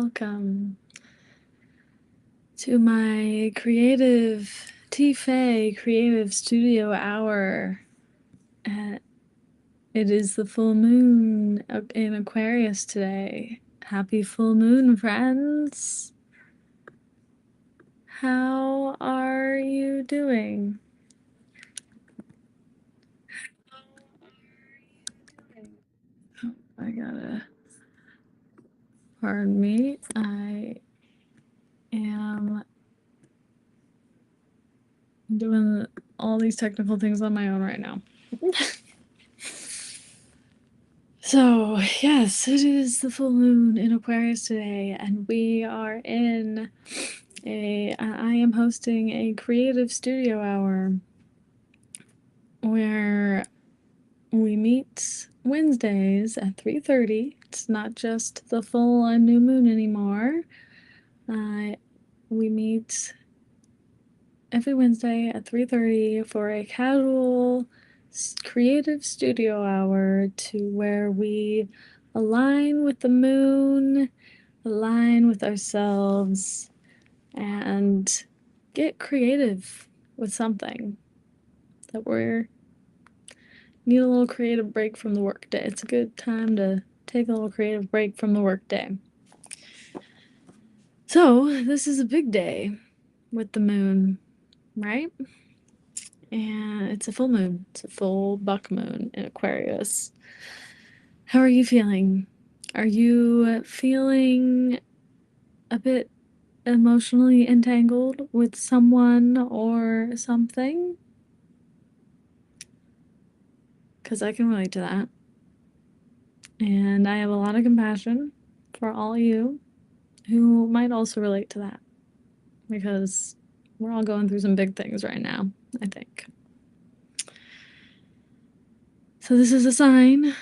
welcome to my creative TashaFay creative studio hour. It is the full moon in Aquarius today. Happy full moon, friends. How are you doing? Oh, pardon me. I am doing all these technical things on my own right now. So, yes, it is the full moon in Aquarius today, and we are in I am hosting a creative studio hour where we meet Wednesdays at 3:30. It's not just the full and new moon anymore. We meet every Wednesday at 3:30 for a casual creative studio hour to where we align with the moon, align with ourselves, and get creative with something that we're need a little creative break from the workday. It's a good time to take a little creative break from the workday. So this is a big day with the moon, right? And it's a full moon. It's a full buck moon in Aquarius. How are you feeling? Are you feeling a bit emotionally entangled with someone or something? Because I can relate to that. And I have a lot of compassion for all you who might also relate to that. Because we're all going through some big things right now, I think. So this is a sign,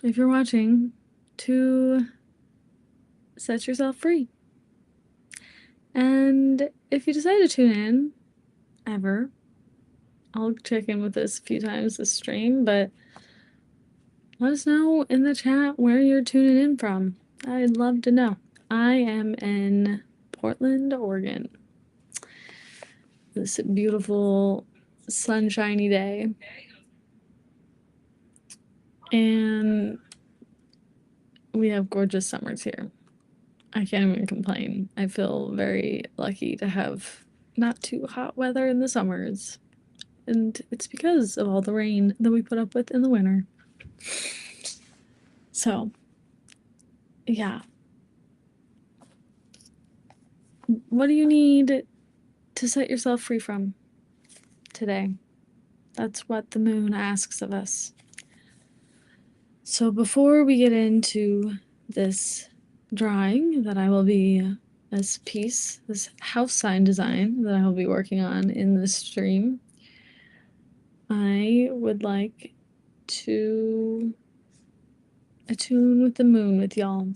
if you're watching, to set yourself free. And if you decide to tune in, ever, I'll check in with this a few times this stream, but let us know in the chat where you're tuning in from. I'd love to know. I am in Portland, Oregon. This beautiful, sunshiny day. And we have gorgeous summers here. I can't even complain. I feel very lucky to have not too hot weather in the summers. And it's because of all the rain that we put up with in the winter. So, yeah. What do you need to set yourself free from today? That's what the moon asks of us. So before we get into this drawing that I will be, this piece, this house sign design that I will be working on in this stream, I would like to attune with the moon with y'all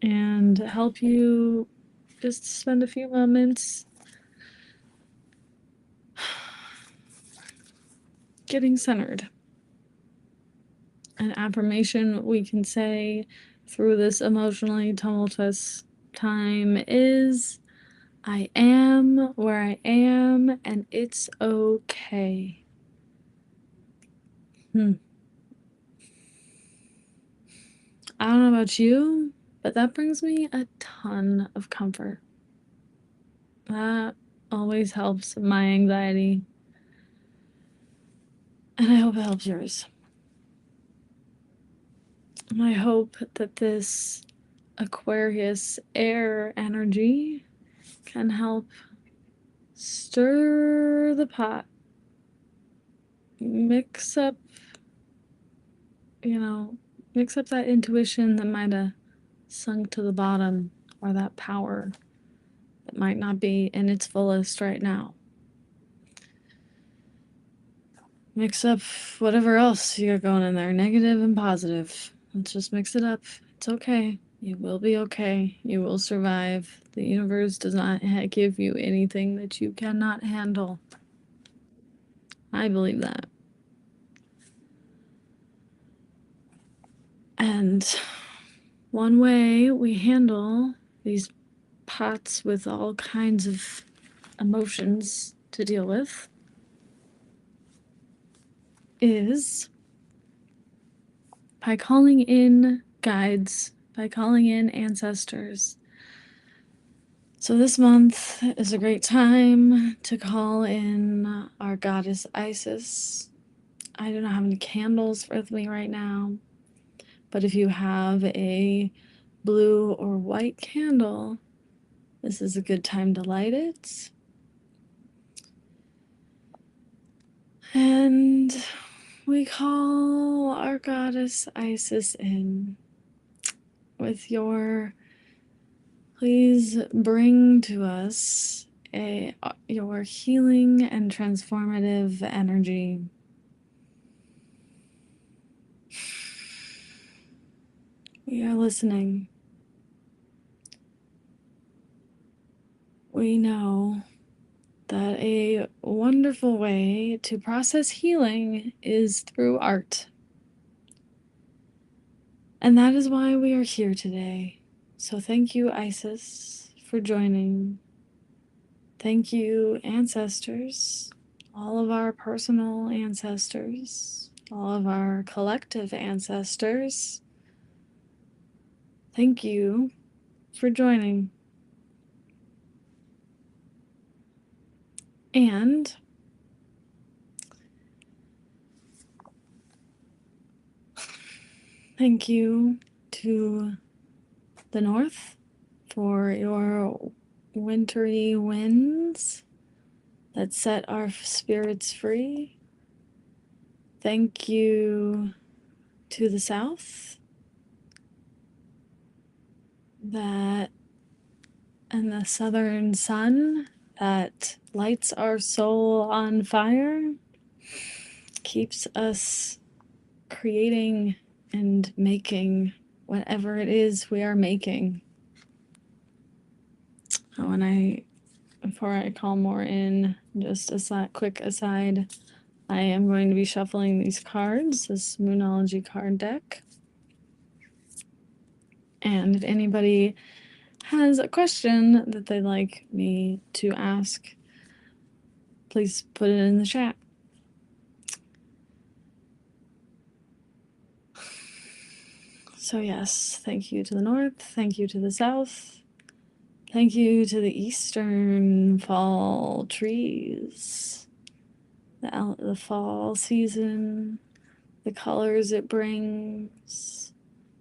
and help you just spend a few moments getting centered. An affirmation we can say through this emotionally tumultuous time is, I am where I am and it's okay. I don't know about you, but that brings me a ton of comfort. That always helps my anxiety. And I hope it helps yours. And I hope that this Aquarius air energy can help stir the pot. Mix up that intuition that might have sunk to the bottom, or that power that might not be in its fullest right now. Mix up whatever else you got going in there, negative and positive. Let's just mix it up. It's okay. You will be okay. You will survive. The universe does not give you anything that you cannot handle. I believe that. And One way we handle these pots with all kinds of emotions to deal with is by calling in guides, by calling in ancestors. So this month is a great time to call in our goddess Isis. I do not have any candles with me right now, but if you have a blue or white candle, this is a good time to light it. And we call our goddess Isis in with your, please bring to us your healing and transformative energy. We are listening. We know that a wonderful way to process healing is through art. And that is why we are here today. So thank you, Isis, for joining. Thank you, ancestors, all of our personal ancestors, all of our collective ancestors. Thank you for joining. And thank you to the north for your wintry winds that set our spirits free. Thank you to the south that and the southern sun that lights our soul on fire, keeps us creating and making whatever it is we are making. Before I call more in, just a quick aside, I am going to be shuffling these cards, this Moonology card deck. And if anybody has a question that they'd like me to ask, please put it in the chat. So yes, thank you to the north, thank you to the south, thank you to the eastern fall trees, the fall season, the colors it brings,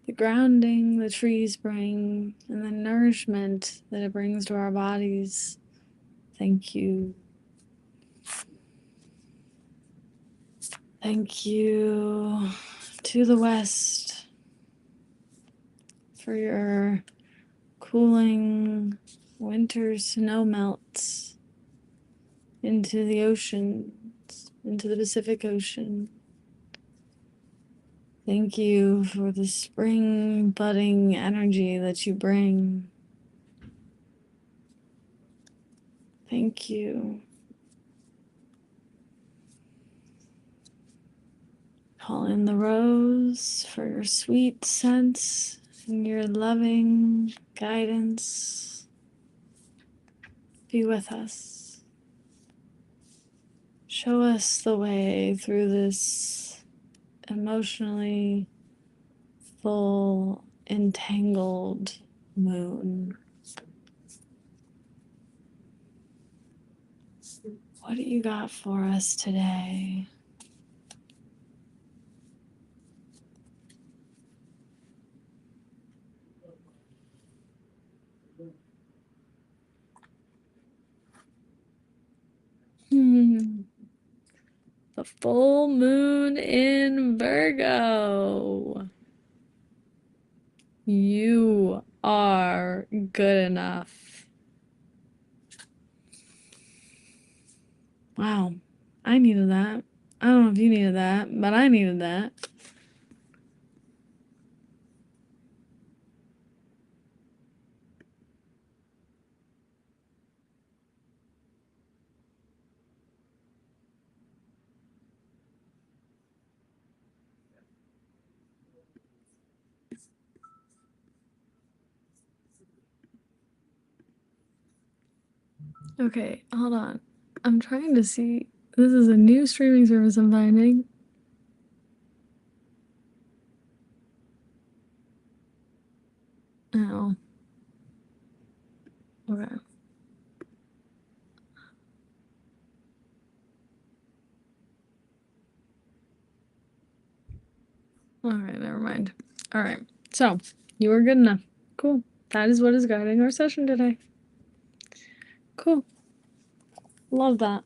the grounding the trees bring, and the nourishment that it brings to our bodies. Thank you. Thank you to the west for your cooling winter snow melts into the oceans, into the Pacific Ocean. Thank you for the spring budding energy that you bring. Thank you. Call in the rose for your sweet scents and your loving guidance. Be with us. Show us the way through this emotionally full, entangled moon. What do you got for us today? The full moon in Virgo. You are good enough. Wow, I needed that. I don't know if you needed that, but I needed that. Okay, hold on. I'm trying to see. This is a new streaming service I'm finding. Oh. Okay. Alright, never mind. Alright. So, you were good enough. Cool. That is what is guiding our session today. Cool. Love that.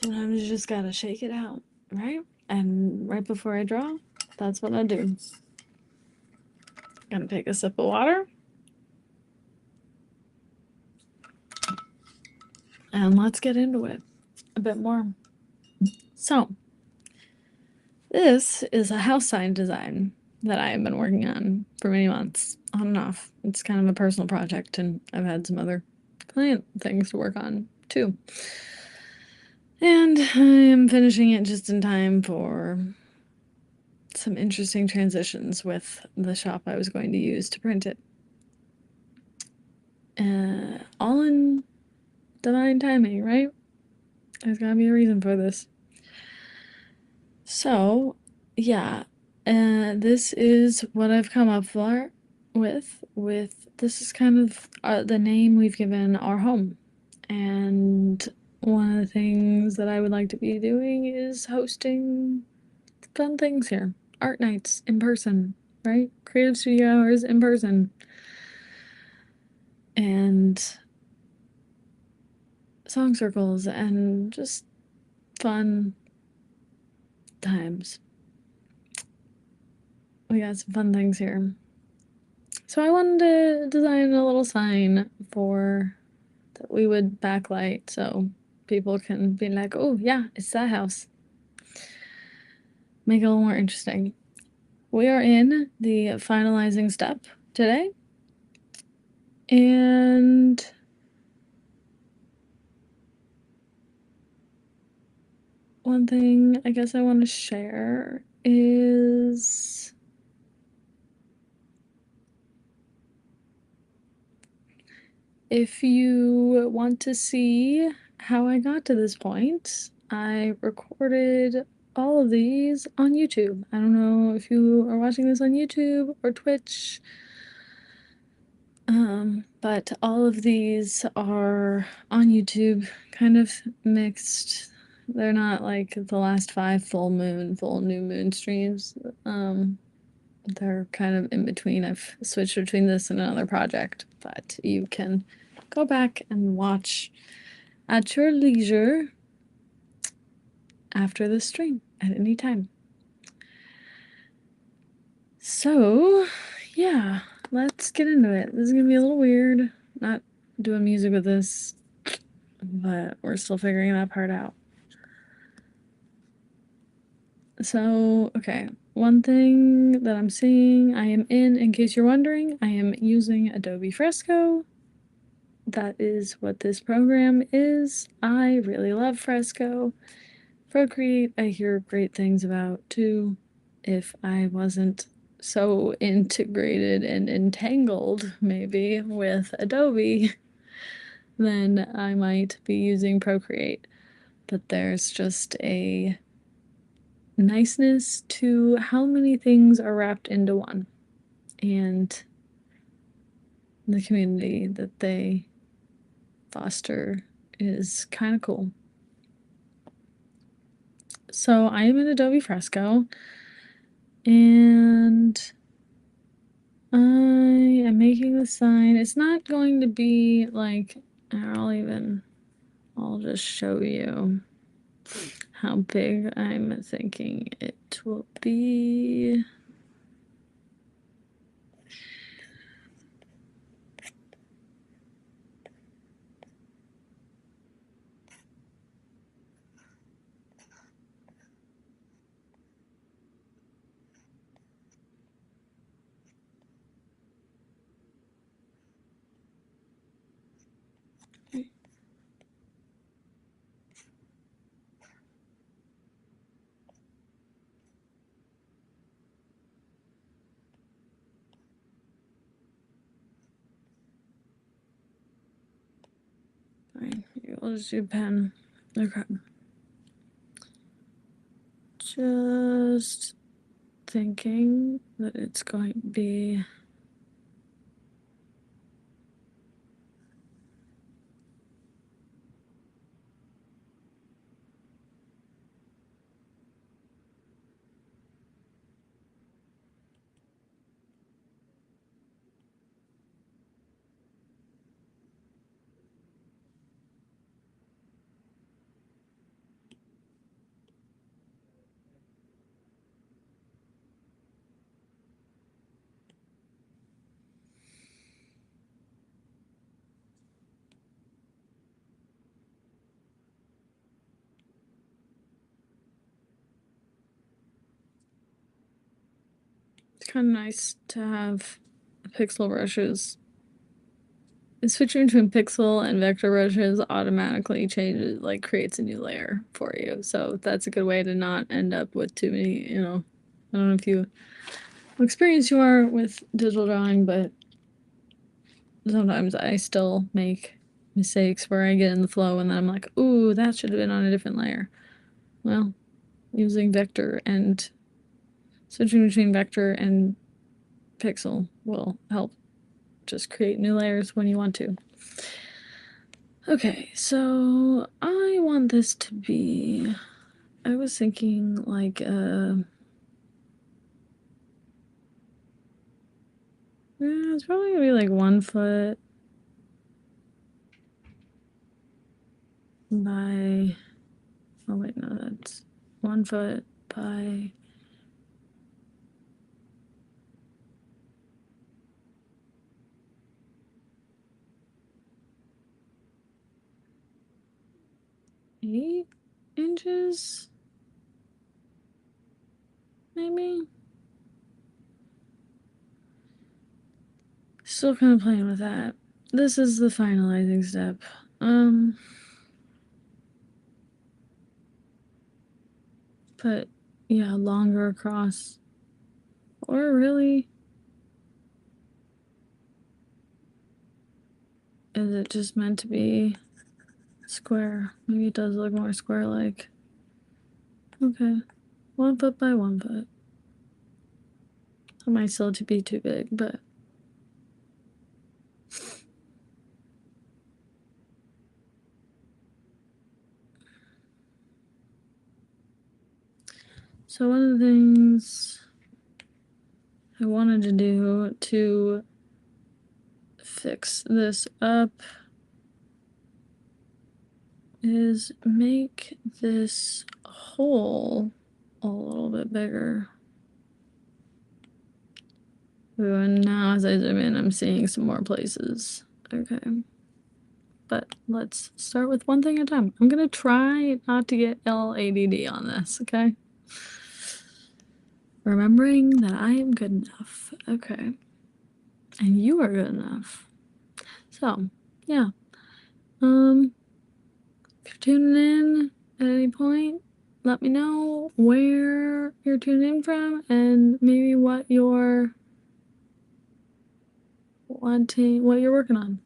Sometimes you just gotta shake it out, right? And right before I draw, that's what I do. Gonna take a sip of water. And let's get into it a bit more. So, this is a house sign design that I have been working on for many months, on and off. It's kind of a personal project, and I've had some other client things to work on too. And I am finishing it just in time for some interesting transitions with the shop I was going to use to print it. All in divine timing, right? There's gotta be a reason for this. So, yeah, this is what I've come up for with this is kind of the name we've given our home. And one of the things that I would like to be doing is hosting fun things here. Art nights in person, right? Creative studio hours in person. And song circles and just fun times. We got some fun things here. So I wanted to design a little sign for that we would backlight so people can be like, oh yeah, it's that house. Make it a little more interesting. We are in the finalizing step today. And one thing I guess I want to share is if you want to see how I got to this point, I recorded all of these on YouTube. I don't know if you are watching this on YouTube or Twitch, but all of these are on YouTube, kind of mixed. They're not like the last 5 full new moon streams. They're kind of in between. I've switched between this and another project, but you can go back and watch at your leisure after the stream at any time. So, yeah, let's get into it. This is gonna be a little weird, not doing music with this, but we're still figuring that part out. So, okay, one thing that I'm seeing, in case you're wondering, I am using Adobe Fresco. That is what this program is. I really love Fresco. Procreate, I hear great things about too. If I wasn't so integrated and entangled, maybe, with Adobe, then I might be using Procreate. But there's just a niceness to how many things are wrapped into one, and the community that they foster is kind of cool. So I am in Adobe Fresco, and I am making the sign. It's not going to be like, I'll just show you how big I'm thinking it will be. We'll just do pen. Okay. Just thinking that it's going to be it's kind of nice to have pixel brushes. Switching between pixel and vector brushes automatically changes, like creates a new layer for you. So that's a good way to not end up with too many, I don't know if you how experienced you are with digital drawing, but sometimes I still make mistakes where I get in the flow and then I'm like, ooh, that should have been on a different layer. Well, using vector and switching between vector and pixel will help just create new layers when you want to. Okay, so I want this to be, I was thinking like it's probably gonna be like 1 foot by, oh wait, no, that's 1 foot by 8 inches, maybe? Still kind of playing with that. This is the finalizing step. But yeah, longer across. Or really, is it just meant to be square? Maybe it does look more square-like. Okay, 1 foot by 1 foot. That might still be too big, but so one of the things I wanted to do to fix this up is make this hole a little bit bigger. Ooh, and now as I zoom in, I'm seeing some more places. Okay. But let's start with one thing at a time. I'm gonna try not to get LADD on this, okay? Remembering that I am good enough. Okay. And you are good enough. So, yeah. If you're tuning in at any point, let me know where you're tuning in from and maybe what you're wanting, what you're working on.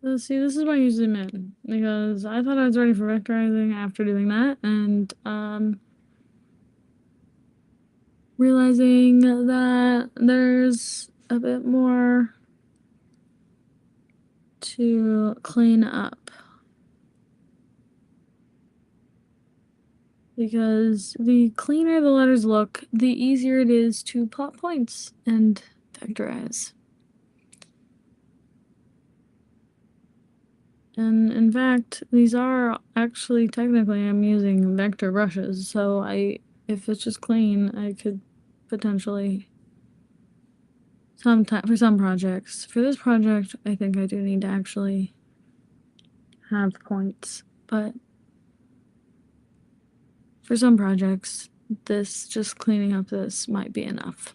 So see, this is why you zoom in, because I thought I was ready for vectorizing after doing that, and realizing that there's a bit more to clean up. Because the cleaner the letters look, the easier it is to plot points and vectorize. And in fact, these are actually technically I'm using vector brushes, so if it's just clean, I could potentially for some projects. For this project, I think I do need to actually have points, but for some projects, just cleaning up this might be enough.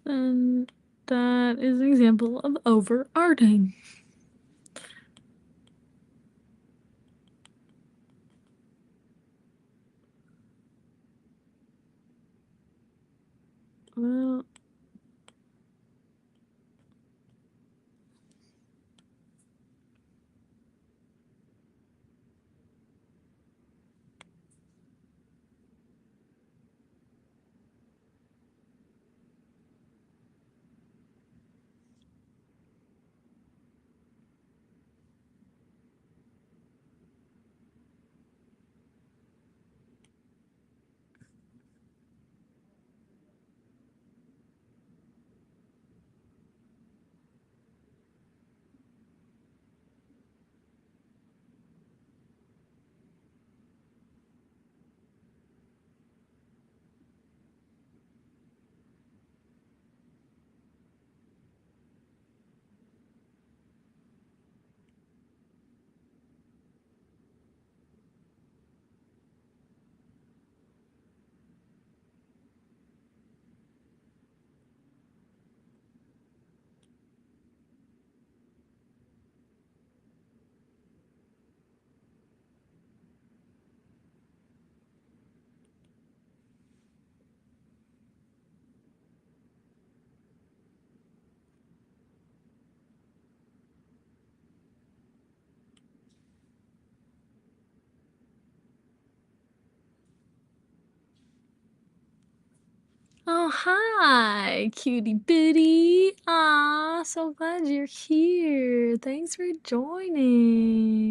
then that is an example of overarting. Well, oh, hi, cutie bitty. Aw, so glad you're here. Thanks for joining.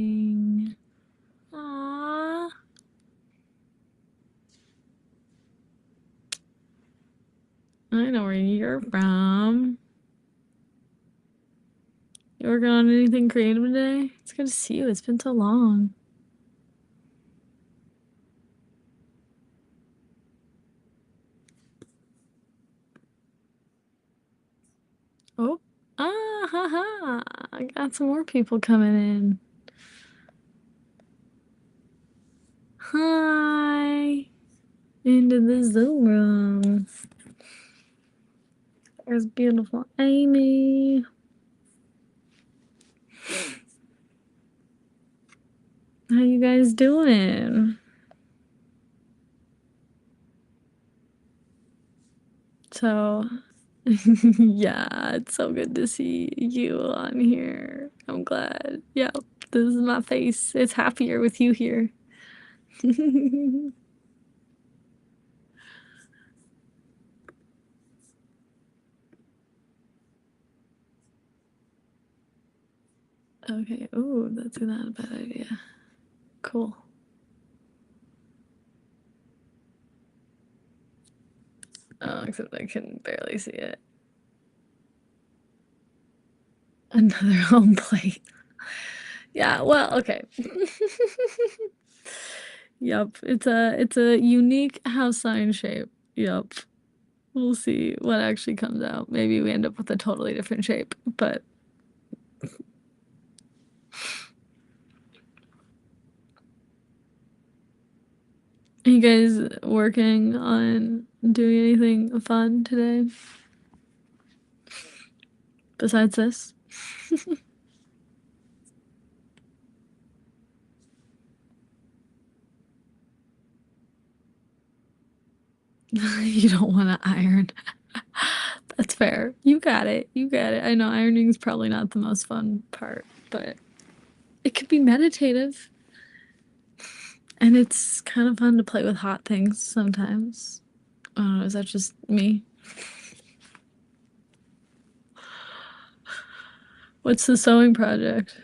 Aw. I know where you're from. You working on anything creative today? It's good to see you. It's been so long. Oh, ah, ha, ha. I got some more people coming in. Hi. Into the Zoom room. There's beautiful Amy. How you guys doing? So, yeah, it's so good to see you on here. I'm glad. Yep, this is my face. It's happier with you here. Okay. Oh, that's not a bad idea. Cool. Oh, except I can barely see it. Another home plate. Yeah, well, okay. Yep, it's a unique house sign shape. Yep. We'll see what actually comes out. Maybe we end up with a totally different shape, but are you guys working on doing anything fun today besides this? You don't want to iron. That's fair. You got it. You got it. I know ironing is probably not the most fun part, but it could be meditative. And it's kind of fun to play with hot things sometimes. I don't know, is that just me? What's the sewing project?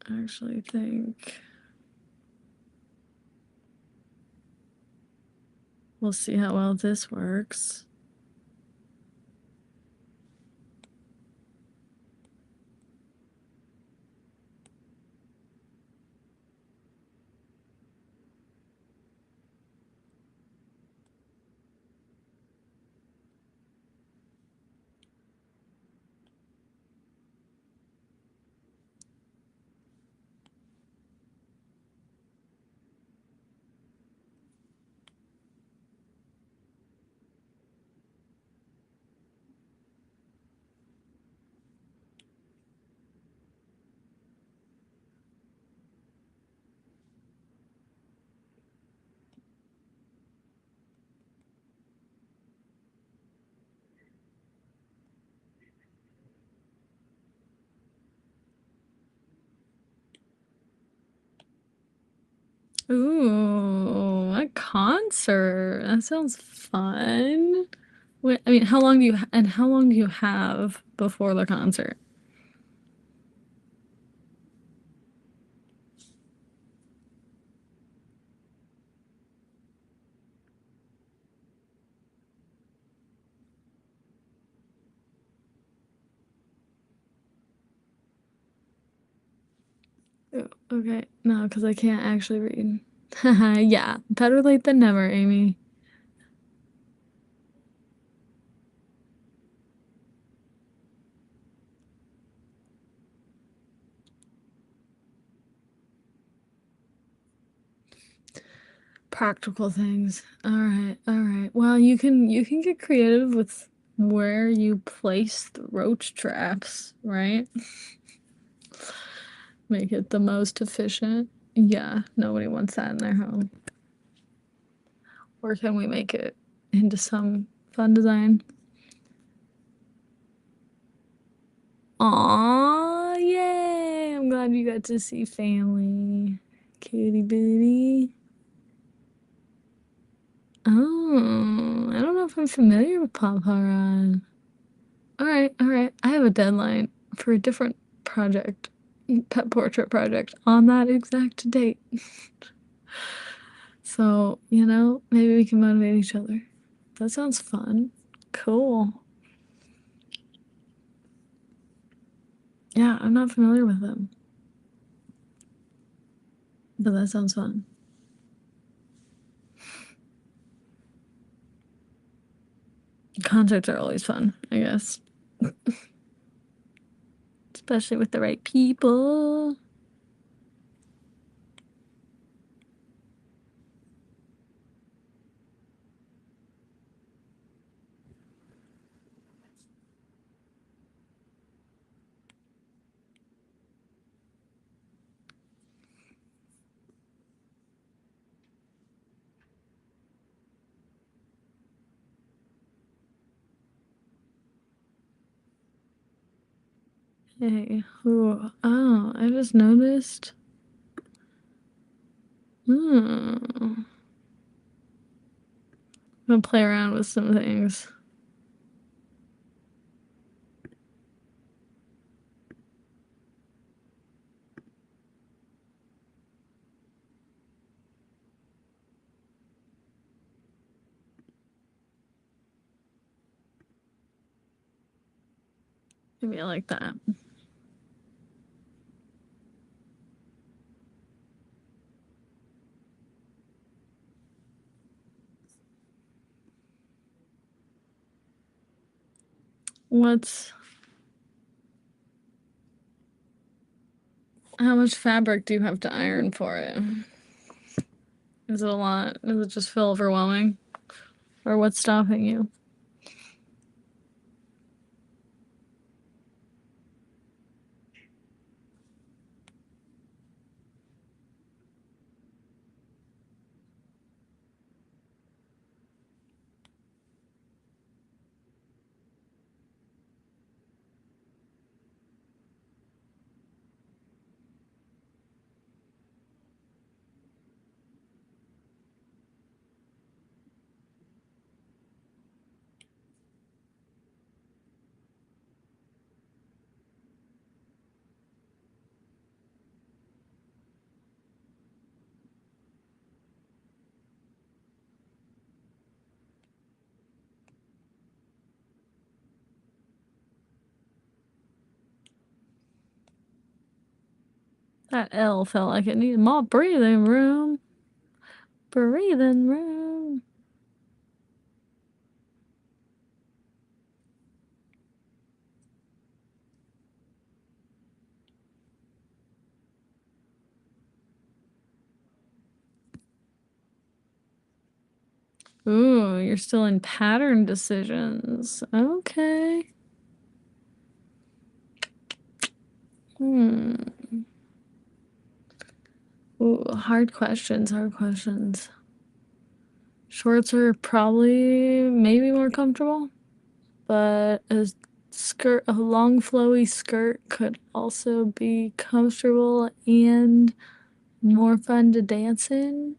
I actually think we'll see how well this works. Ooh, a concert. That sounds fun. Wait, I mean, how long do you and how long do you have before the concert? Oh, okay, no, because I can't actually read. Yeah, better late than never, Amy. Practical things. All right, all right. Well, you can get creative with where you place the roach traps, right? Make it the most efficient. Yeah, nobody wants that in their home. Or can we make it into some fun design? Aw, yay! I'm glad you got to see family. Cutie booty. Oh, I don't know if I'm familiar with Papa Rod. All right. I have a deadline for a different project, pet portrait project, on that exact date. So, maybe we can motivate each other. That sounds fun. Cool. Yeah, I'm not familiar with them, but that sounds fun. Concerts are always fun, I guess. Especially with the right people. Hey, ooh, oh, I just noticed. Hmm. I'm gonna play around with some things. Maybe I like that. What's How much fabric do you have to iron for it? Is it a lot? Does it just feel overwhelming? Or what's stopping you? That L felt like it needed more breathing room. Breathing room. Ooh, you're still in pattern decisions. Okay. Hmm. Ooh, hard questions, hard questions. Shorts are probably maybe more comfortable, but a long flowy skirt could also be comfortable and More fun to dance in?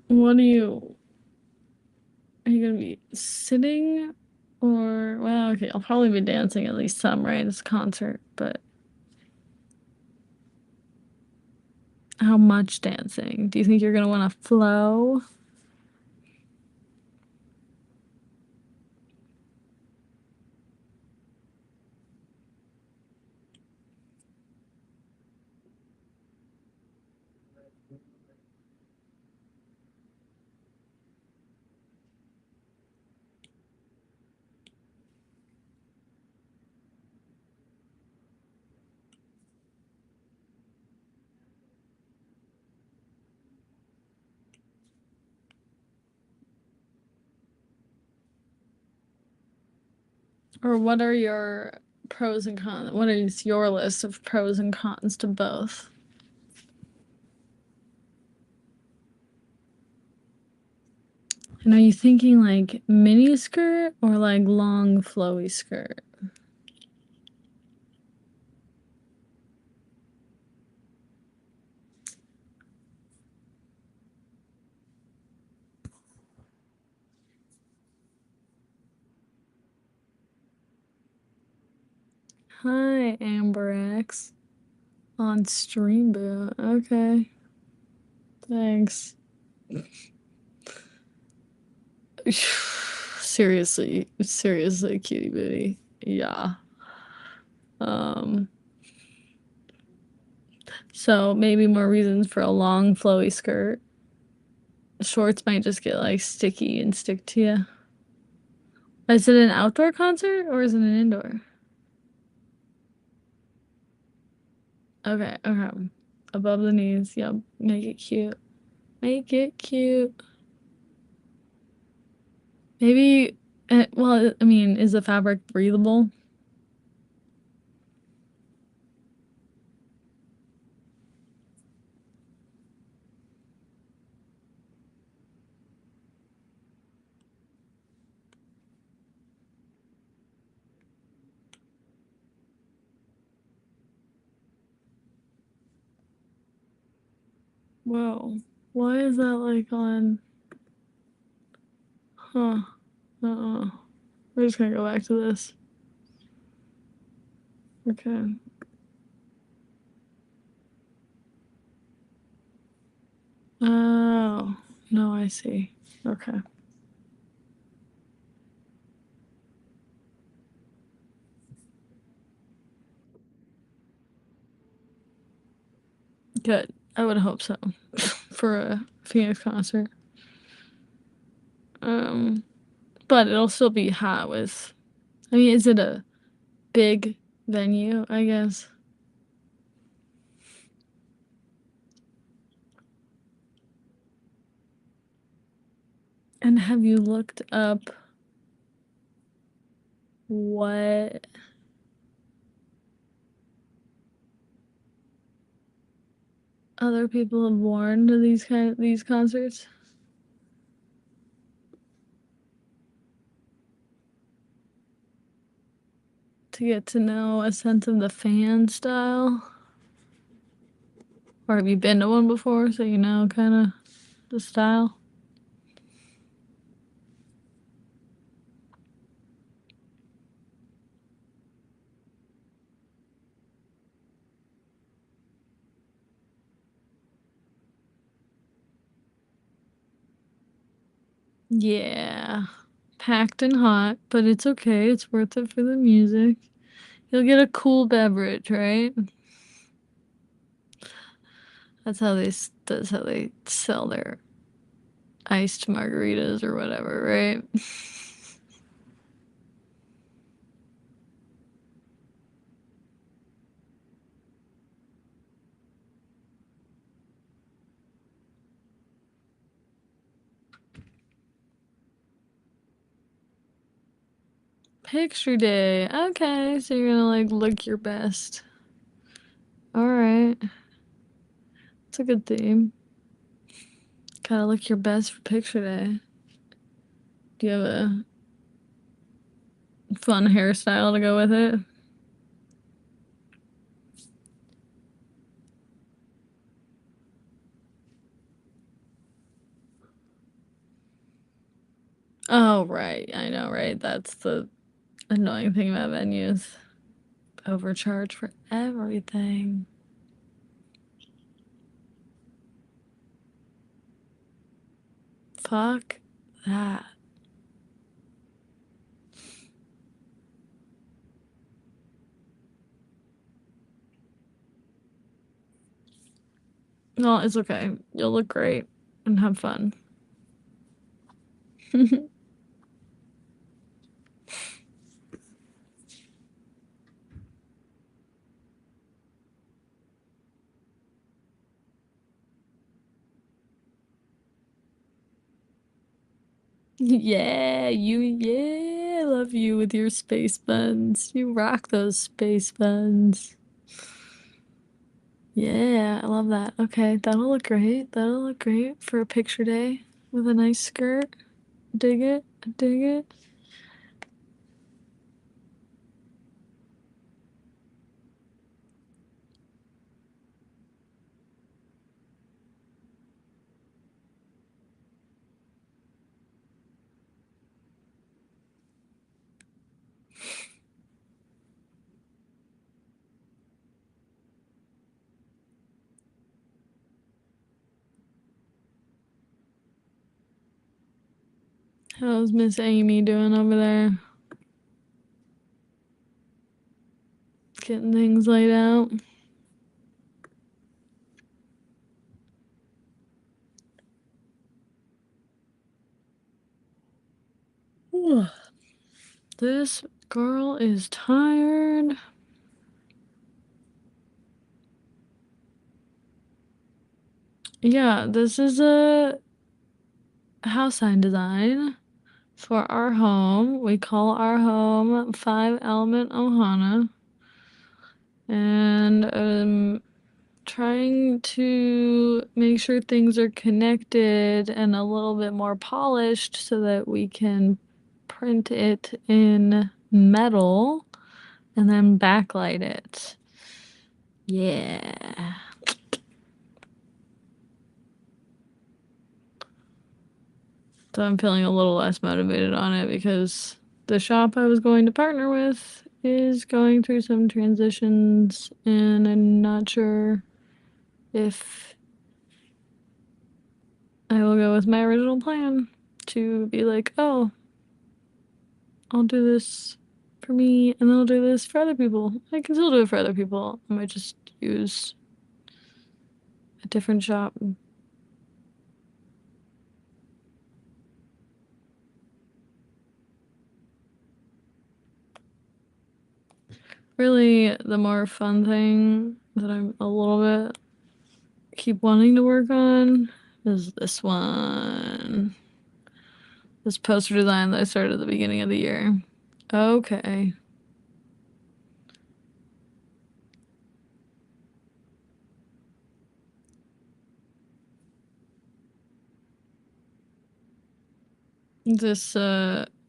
What are you gonna be sitting or, well, okay, I'll probably be dancing at least some, right? It's a concert, but how much dancing? Do you think you're gonna wanna flow? Or what are your pros and cons? What is your list of pros and cons to both? And are you thinking like mini skirt or like long flowy skirt? Hi, Amber X on Streamboot. Okay, thanks. Seriously, cutie booty. Yeah. Um, so maybe more reasons for a long flowy skirt. Shorts might just get like sticky and stick to you. Is it an outdoor concert or is it an indoor? Okay. Above the knees. Yep. Make it cute. Make it cute. Maybe, well, I mean, is the fabric breathable? Whoa. Why is that like on? Huh. Uh-uh. We're just gonna go back to this. Okay. Oh, no, I see. Okay. Good. I would hope so. For a Phoenix concert. Um, but it'll still be hot with, I mean, is it a big venue, I guess? And have you looked up what other people have worn to these concerts to get to know a sense of the fan style? Or have you been to one before so you know kind of the style? Yeah. Packed and hot, but it's okay. It's worth it for the music. You'll get a cool beverage, right? That's how they sell their iced margaritas or whatever, right? Picture day. Okay, so you're gonna like look your best. All right. It's a good theme. Gotta look your best for picture day. Do you have a fun hairstyle to go with it? Oh, right. I know, right? That's the annoying thing about venues. Overcharge for everything. Fuck that. No, it's okay. You'll look great and have fun. Yeah, I love you with your space buns. You rock those space buns. Yeah, I love that. Okay, that'll look great. That'll look great for a picture day with a nice skirt. Dig it. Dig it. How's Miss Amy doing over there? Getting things laid out? This girl is tired. Yeah, this is a house sign design for our home. We call our home 5 element Ohana. And trying to make sure things are connected and a little bit more polished so that we can print it in metal and then backlight it. Yeah. So I'm feeling a little less motivated on it because the shop I was going to partner with is going through some transitions and I'm not sure if I will go with my original plan to be like, oh, I'll do this for me and then I'll do this for other people. I can still do it for other people. I might just use a different shop. Really, the more fun thing that I'm a little bit keep wanting to work on is this one. This poster design that I started at the beginning of the year. Okay.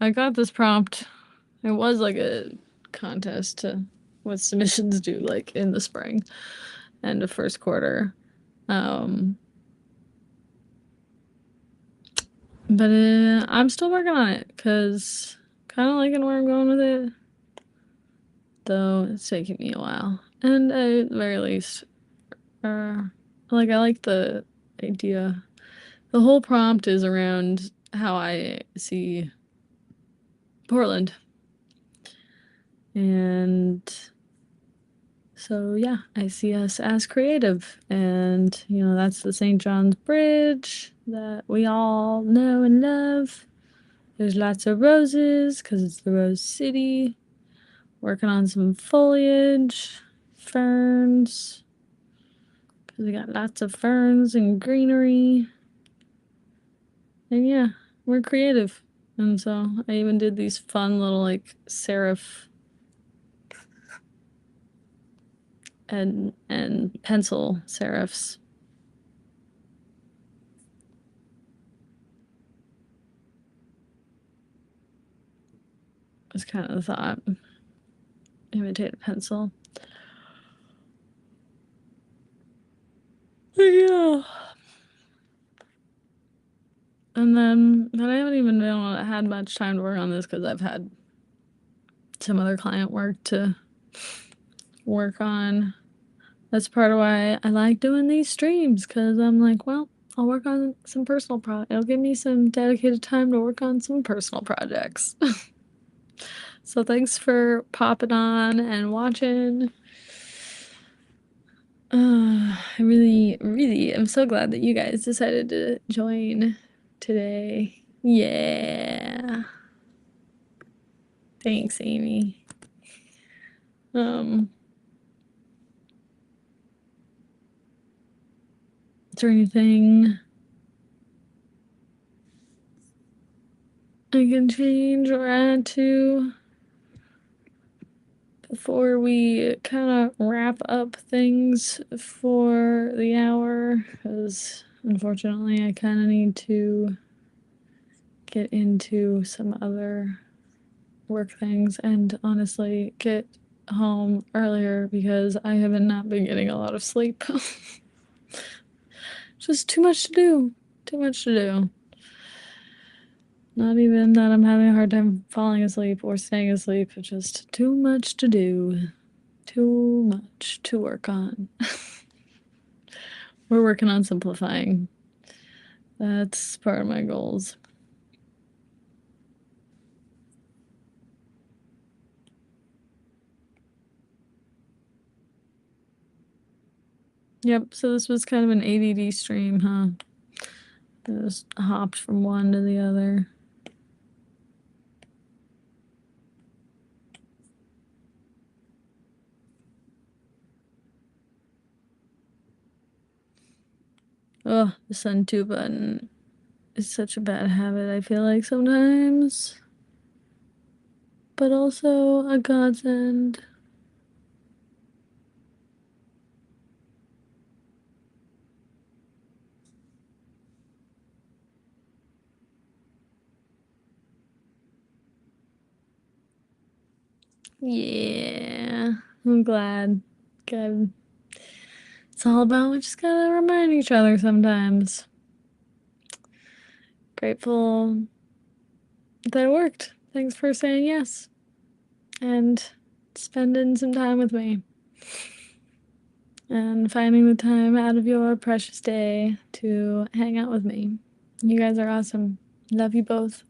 I got this prompt. It was like a contest to what submissions do like in the spring and the first quarter. Um, but I'm still working on it because kind of liking where I'm going with it. Though it's taking me a while. And at the very least, I like the idea. The whole prompt is around how I see Portland. And so, yeah, I see us as creative. And, that's the St. John's Bridge that we all know and love. There's lots of roses because it's the Rose City. Working on some foliage, ferns, because we got lots of ferns and greenery. And yeah, we're creative. And so I even did these fun little like serif and pencil serifs. Was kind of the thought. Imitate a pencil. But yeah. And then I haven't even been able to had much time to work on this because I've had some other client work to work on. That's part of why I like doing these streams, because I'm like, well, I'll work on some personal it'll give me some dedicated time to work on some personal projects. So thanks for popping on and watching. I really, really am so glad that you guys decided to join today. Yeah. Thanks, Amy. Is there anything I can change or add to before we kind of wrap up things for the hour? Because unfortunately, I kind of need to get into some other work things and honestly get home earlier because I have not been getting a lot of sleep. Just too much to do. Too much to do. Not even that I'm having a hard time falling asleep or staying asleep, just too much to do. Too much to work on. We're working on simplifying. That's part of my goals. Yep, so this was kind of an ADD stream, huh? It just hopped from one to the other. Oh, the send to button is such a bad habit, I feel like sometimes. But also a godsend. Yeah, I'm glad. Good. It's all about, we just gotta remind each other sometimes. Grateful that it worked. Thanks for saying yes and spending some time with me and finding the time out of your precious day to hang out with me. You guys are awesome. Love you both.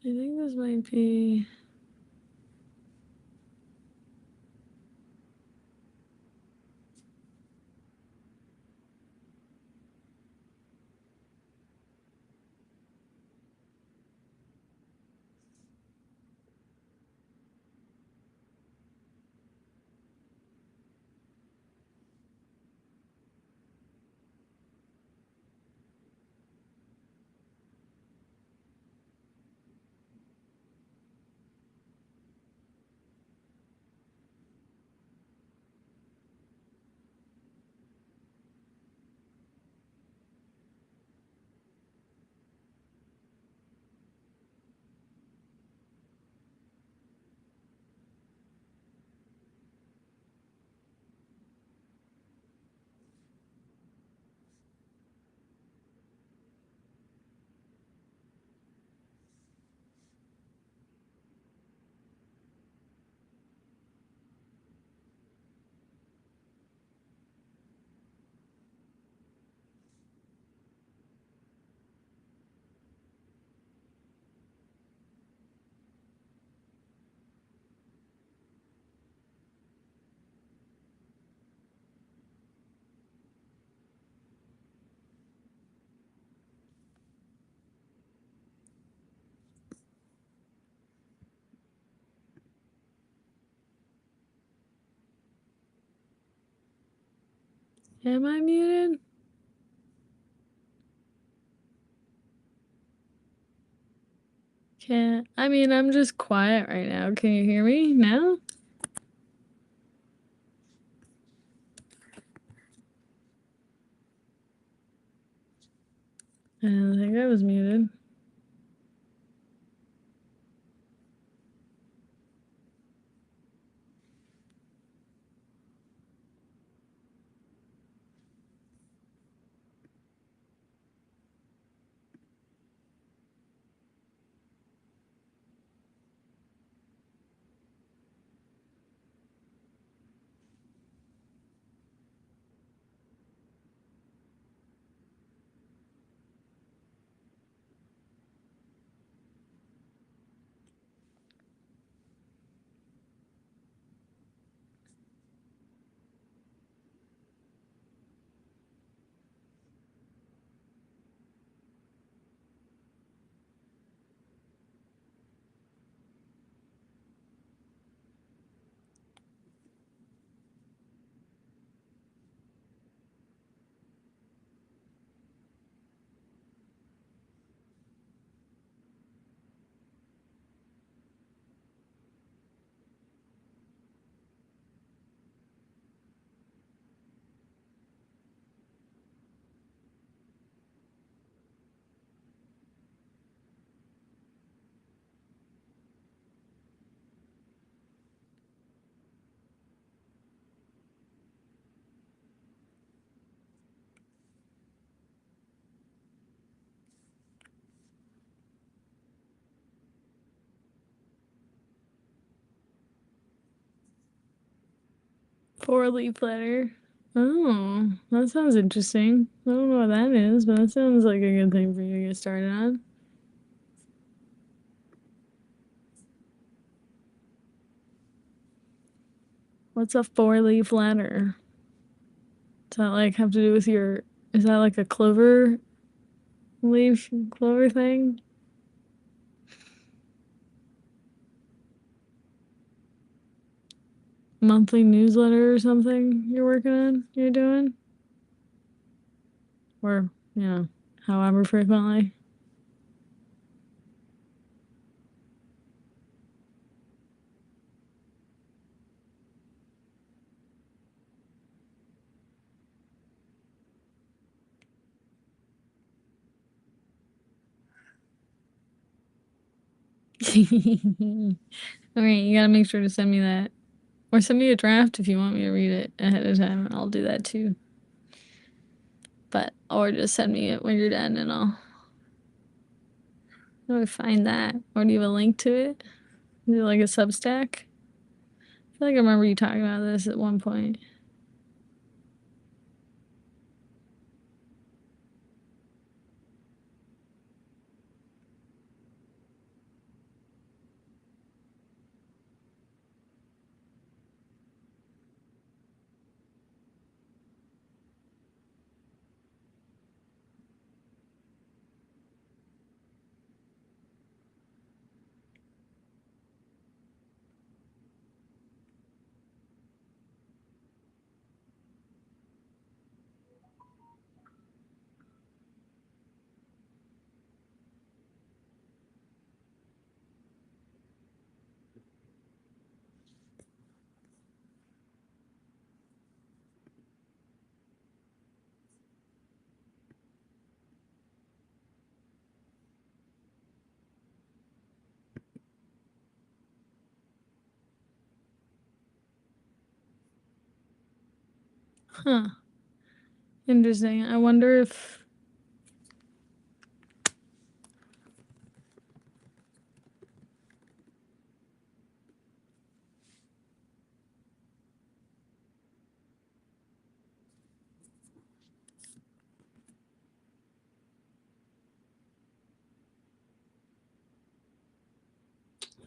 I think this might be... Am I muted? Can't. I mean, I'm just quiet right now. Can you hear me now? I didn't think I was muted. Four-leaf letter. Oh, that sounds interesting. I don't know what that is, but that sounds like a good thing for you to get started on. What's a four-leaf letter? Does that like have to do with your? Is that like a clover leaf clover thing? Monthly newsletter or something you're working on? You're doing? Or, however frequently. All right, you gotta make sure to send me that. Or send me a draft if you want me to read it ahead of time. I'll do that too. Or just send me it when you're done and I'll. How do I find that? Or do you have a link to it? Is it like a Substack? I feel like I remember you talking about this at one point. Huh. Interesting. I wonder if.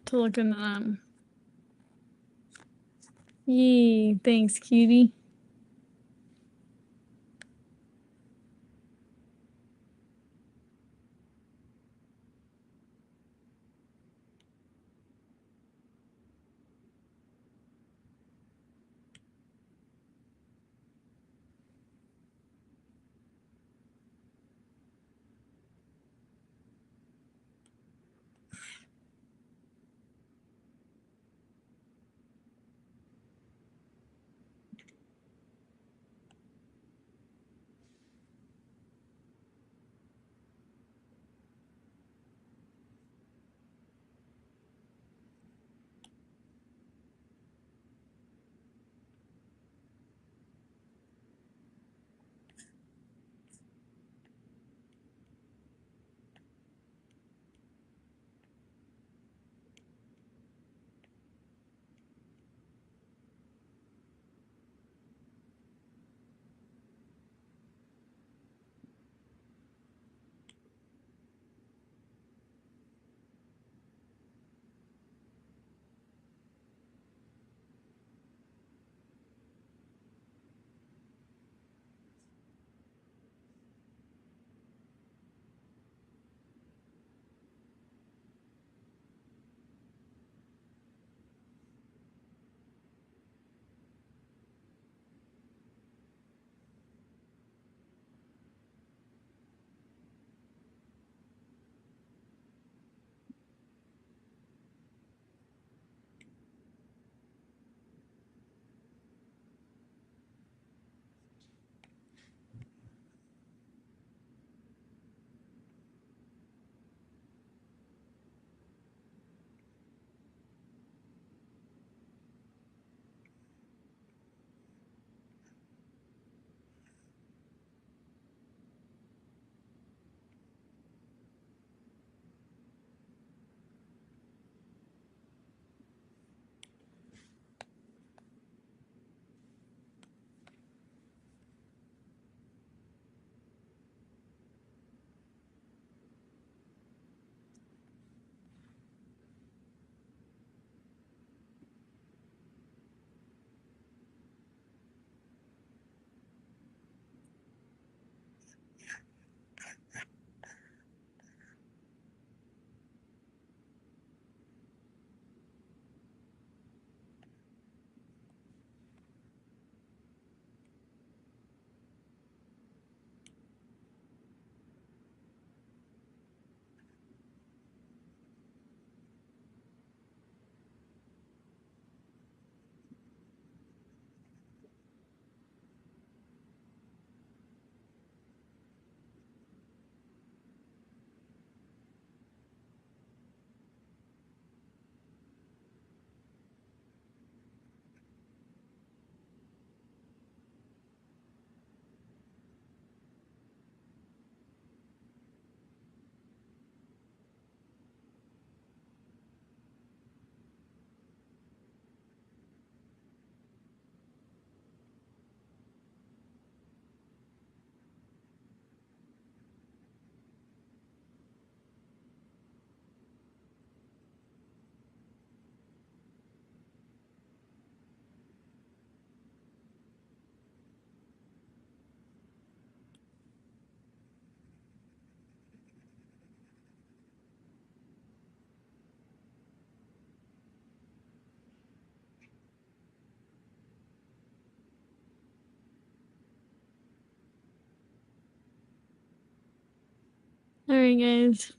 To look into them. Yee, thanks, cutie. Alright, guys.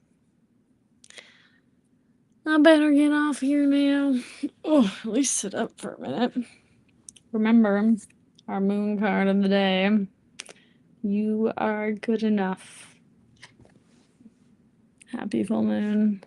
I better get off here now. Oh, at least sit up for a minute. Remember, our moon card of the day. You are good enough. Happy full moon.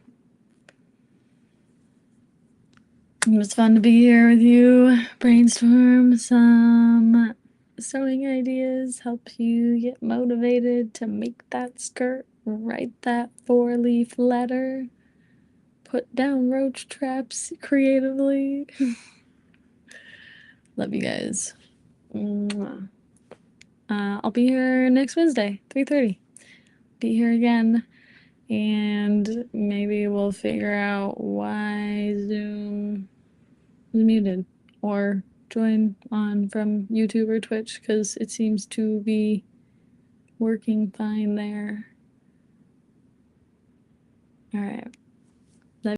It was fun to be here with you. Brainstorm some sewing ideas, help you get motivated to make that skirt, write that 4-leaf letter, put down roach traps creatively. Love you guys. I'll be here next Wednesday, 3:30. Be here again, and maybe we'll figure out why Zoom is muted, or join on from YouTube or Twitch, because it seems to be working fine there. All right.